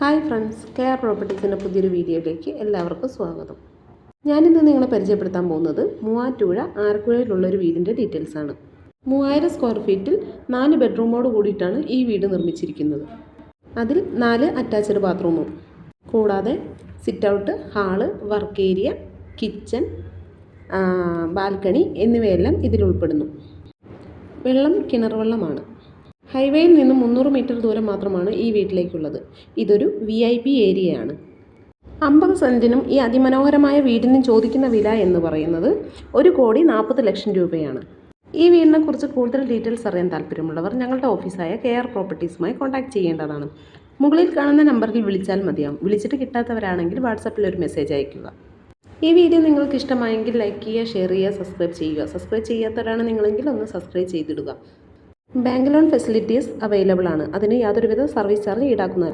Hi friends, care പ്രോപ്പർട്ടീസിൻ്റെ പുതിയൊരു വീഡിയോയിലേക്ക് എല്ലാവർക്കും സ്വാഗതം. ഞാനിന്ന് നിങ്ങളെ പരിചയപ്പെടുത്താൻ പോകുന്നത് മൂവാറ്റുപുഴ ആലപ്പുഴയിലുള്ളൊരു വീടിൻ്റെ ഡീറ്റെയിൽസാണ്. 3000 സ്ക്വയർ ഫീറ്റിൽ 4 ബെഡ്റൂമോട് കൂടിയിട്ടാണ് ഈ വീട് നിർമ്മിച്ചിരിക്കുന്നത്. അതിൽ 4 അറ്റാച്ച്ഡ് ബാത്റൂമും കൂടാതെ sit out, hall, work area, kitchen, balcony എന്നിവയെല്ലാം ഇതിൽ ഉൾപ്പെടുന്നു. വെള്ളം കിണർ വെള്ളമാണ്. ഹൈവേയിൽ നിന്നും 300 മീറ്റർ ദൂരം മാത്രമാണ് ഈ വീട്ടിലേക്കുള്ളത്. ഇതൊരു VIP ഏരിയയാണ്. 50 സെൻറ്റിനും ഈ അതിമനോഹരമായ വീടിനും ചോദിക്കുന്ന വില എന്ന് പറയുന്നത് 1,40,00,000 രൂപയാണ്. ഈ വീടിനെക്കുറിച്ച് കൂടുതൽ ഡീറ്റെയിൽസ് അറിയാൻ താല്പര്യമുള്ളവർ ഞങ്ങളുടെ ഓഫീസായ കെയർ പ്രോപ്പർട്ടീസുമായി കോൺടാക്റ്റ് ചെയ്യേണ്ടതാണ്. മുകളിൽ കാണുന്ന നമ്പറിൽ വിളിച്ചാൽ മതിയാവും. വിളിച്ചിട്ട് കിട്ടാത്തവരാണെങ്കിൽ വാട്സാപ്പിൽ ഒരു മെസ്സേജ് അയയ്ക്കുക. ഈ വീഡിയോ നിങ്ങൾക്ക് ഇഷ്ടമായെങ്കിൽ ലൈക്ക് ചെയ്യുക, ഷെയർ ചെയ്യുക, സബ്സ്ക്രൈബ് ചെയ്യുക. സബ്സ്ക്രൈബ് ചെയ്യാത്തവരാണ് നിങ്ങളെങ്കിൽ ഒന്ന് സബ്സ്ക്രൈബ് ചെയ്തിടുക. ബാങ്ക് ലോൺ ഫെസിലിറ്റീസ് അവൈലബിൾ ആണ്. അതിന് യാതൊരുവിധ സർവീസ് ചാർജ് ഈടാക്കുന്നതല്ല.